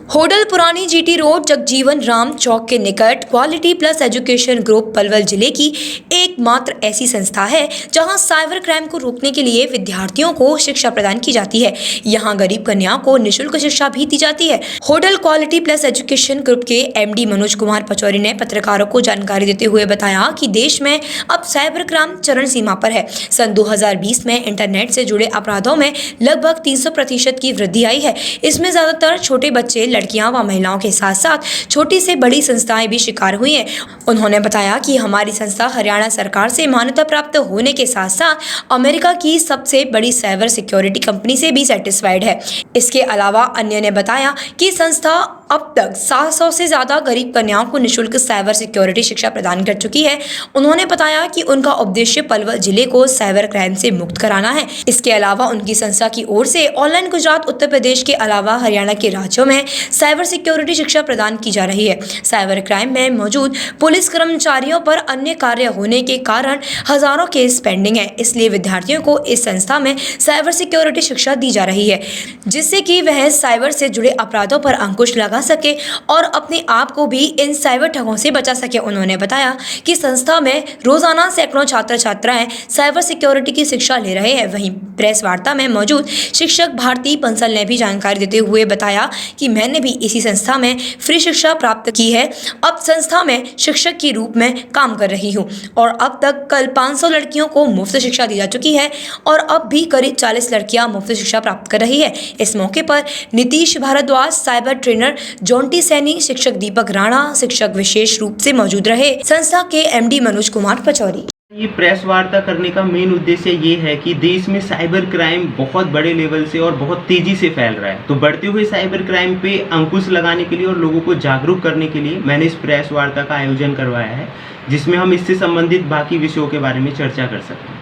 होडल पुरानी GT road Jagjivan Ram चौक के निकट quality plus education group Palwal जिले की एकमात्र ऐसी संस्था है जहां साइबर क्राइम को रोकने के लिए विद्यार्थियों को शिक्षा प्रदान की जाती है। यहां गरीब कन्याओं को निःशुल्क शिक्षा भी दी जाती है। Hodal quality plus education group के एमडी मनोज कुमार पचौरी ने पत्रकारों को जानकारी देते हुए बताया कि देश में अब साइबर क्राइम चरण सीमा पर है। सन 2020 में इंटरनेट से जुड़े अपराधों में लगभग 300% की वृद्धि आई है। इसमें ज्यादातर छोटे बच्चे, लड़कियां व महिलाओं के साथ साथ छोटी से बड़ी संस्थाएं भी शिकार हुई हैं। उन्होंने बताया कि हमारी संस्था हरियाणा सरकार से मान्यता प्राप्त होने के साथ साथ अमेरिका की सबसे बड़ी साइबर सिक्योरिटी कंपनी से भी सेटिस्फाइड है। इसके अलावा अन्य ने बताया कि संस्था अब तक 700 से ज्यादा गरीब कन्याओं को निःशुल्क साइबर सिक्योरिटी शिक्षा प्रदान कर चुकी है। उन्होंने बताया कि उनका उद्देश्य पलवल जिले को साइबर क्राइम से मुक्त कराना है। इसके अलावा उनकी संस्था की ओर से ऑनलाइन गुजरात, उत्तर प्रदेश के अलावा हरियाणा के राज्यों में साइबर सिक्योरिटी शिक्षा प्रदान की जा रही है। साइबर क्राइम में मौजूद पुलिस कर्मचारियों पर अन्य कार्य होने के कारण हजारों केस पेंडिंग है, इसलिए विद्यार्थियों को इस संस्था में साइबर सिक्योरिटी शिक्षा दी जा रही है, जिससे कि वह साइबर से जुड़े अपराधों पर अंकुश लगा सके और अपने आप को भी इन साइबर ठगों से बचा सके। उन्होंने बताया कि संस्था में रोजाना सैकड़ों छात्र छात्राएं साइबर सिक्योरिटी की शिक्षा ले रहे हैं। वहीं प्रेस वार्ता में मौजूद शिक्षक भारती बंसल ने भी जानकारी देते हुए बताया कि मैंने भी इसी संस्था में फ्री शिक्षा प्राप्त की है। अब संस्था में शिक्षक के रूप में काम कर रही हूँ और अब तक कल 500 लड़कियों को मुफ्त शिक्षा दी जा चुकी है और अब भी करीब 40 लड़कियां मुफ्त शिक्षा प्राप्त कर रही है। इस मौके पर नीतीश भारद्वाज, साइबर ट्रेनर जोंटी सैनी, शिक्षक दीपक राणा, शिक्षक विशेष रूप से मौजूद रहे। संस्था के एमडी मनोज कुमार पचौरी। ये प्रेस वार्ता करने का मेन उद्देश्य ये है कि देश में साइबर क्राइम बहुत बड़े लेवल से और बहुत तेजी से फैल रहा है। तो बढ़ते हुए साइबर क्राइम पे अंकुश लगाने के लिए और लोगों को जागरूक करने के लिए मैंने इस प्रेस वार्ता का आयोजन करवाया है, जिसमें हम इससे संबंधित बाकी विषयों के बारे में चर्चा कर सकते हैं।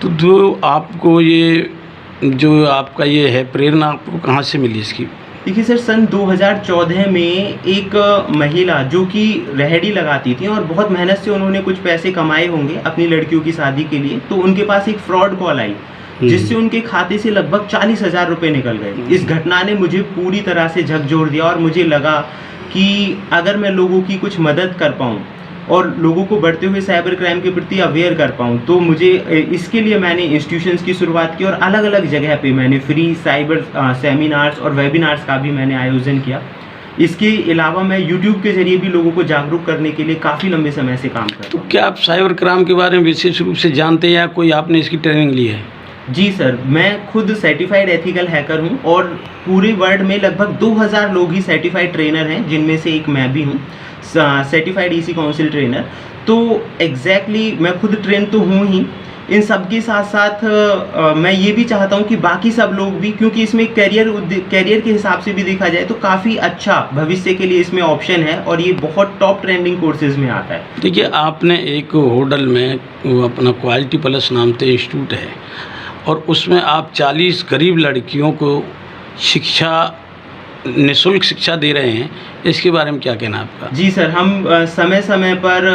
तो जो आपका ये है प्रेरणा आपको कहाँ से मिली इसकी? देखिए सर, सन 2014 में एक महिला जो कि रेहड़ी लगाती थी और बहुत मेहनत से उन्होंने कुछ पैसे कमाए होंगे अपनी लड़कियों की शादी के लिए, तो उनके पास एक फ्रॉड कॉल आई जिससे उनके खाते से लगभग 40,000 रुपये निकल गए। इस घटना ने मुझे पूरी तरह से झकझोर दिया और मुझे लगा कि अगर मैं लोगों की कुछ मदद कर पाऊँ और लोगों को बढ़ते हुए साइबर क्राइम के प्रति अवेयर कर पाऊँ, तो मुझे इसके लिए मैंने इंस्टीट्यूशंस की शुरुआत की और अलग अलग जगह पे मैंने फ्री साइबर सेमिनार्स और वेबिनार्स का भी मैंने आयोजन किया। इसके अलावा मैं यूट्यूब के जरिए भी लोगों को जागरूक करने के लिए काफ़ी लंबे समय से काम कर रहा हूँ। तो क्या आप साइबर क्राइम के बारे में विशेष रूप से जानते हैं या कोई आपने इसकी ट्रेनिंग ली है? जी सर, मैं खुद सर्टिफाइड एथिकल हैकर हूँ और पूरे वर्ल्ड में लगभग 2000 लोग ही सर्टिफाइड ट्रेनर हैं, जिनमें से एक मैं भी हूँ, सर्टिफाइड ईसी काउंसिल ट्रेनर। तो एग्जैक्टली मैं खुद ट्रेन तो हूँ ही। इन सब के साथ साथ मैं ये भी चाहता हूँ कि बाकी सब लोग भी, क्योंकि इसमें करियर के हिसाब से भी देखा जाए तो काफ़ी अच्छा भविष्य के लिए इसमें ऑप्शन है और ये बहुत टॉप ट्रेंडिंग कोर्सेज में आता है। देखिए, आपने एक होटल में अपना क्वालिटी प्लस नाम से इंस्टीट्यूट है और उसमें आप 40 गरीब लड़कियों को निःशुल्क शिक्षा दे रहे हैं, इसके बारे में क्या कहना है आपका? जी सर, हम समय समय पर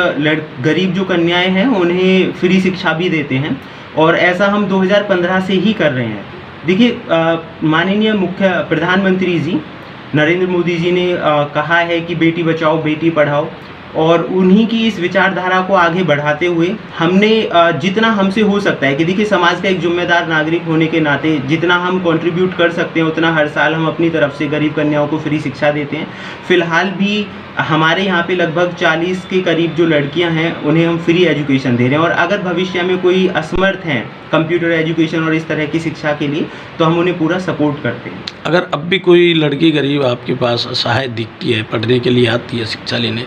गरीब जो कन्याएं हैं उन्हें फ्री शिक्षा भी देते हैं और ऐसा हम 2015 से ही कर रहे हैं। देखिए, माननीय मुख्य प्रधानमंत्री जी नरेंद्र मोदी जी ने कहा है कि बेटी बचाओ बेटी पढ़ाओ, और उन्हीं की इस विचारधारा को आगे बढ़ाते हुए हमने जितना हमसे हो सकता है कि देखिए, समाज का एक जिम्मेदार नागरिक होने के नाते जितना हम कंट्रीब्यूट कर सकते हैं उतना हर साल हम अपनी तरफ से गरीब कन्याओं को फ्री शिक्षा देते हैं। फिलहाल भी हमारे यहाँ पे लगभग 40 के करीब जो लड़कियाँ हैं उन्हें हम फ्री एजुकेशन दे रहे हैं और अगर भविष्य में कोई असमर्थ हैं कंप्यूटर एजुकेशन और इस तरह की शिक्षा के लिए तो हम उन्हें पूरा सपोर्ट करते हैं। अगर अब भी कोई लड़की गरीब आपके पास असहाय दिखती है, पढ़ने के लिए आती है शिक्षा लेने,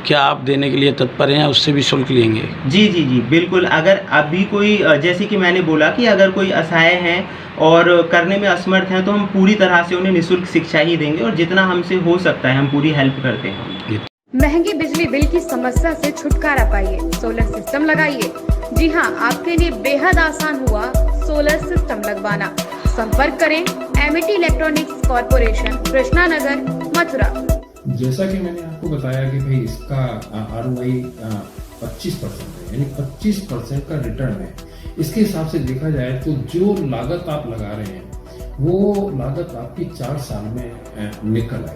क्या आप देने के लिए तत्पर हैं, उससे भी शुल्क लेंगे? जी जी जी बिल्कुल। अगर अभी कोई, जैसे कि मैंने बोला कि अगर कोई असहाय हैं और करने में असमर्थ हैं तो हम पूरी तरह से उन्हें निःशुल्क शिक्षा ही देंगे और जितना हमसे हो सकता है हम पूरी हेल्प करते हैं। महंगे बिजली बिल की समस्या से छुटकारा पाइए, सोलर सिस्टम लगाइए। जी हां, आपके लिए बेहद आसान हुआ सोलर सिस्टम लगवाना। संपर्क करें Amity electronics corporation, Krishna Nagar, Mathura. जैसा कि मैंने आपको बताया कि भाई इसका ROI 25% है, यानी 25% का रिटर्न है। इसके हिसाब से देखा जाए तो जो लागत आप लगा रहे हैं वो लागत आपकी 4 साल में निकल आएगी।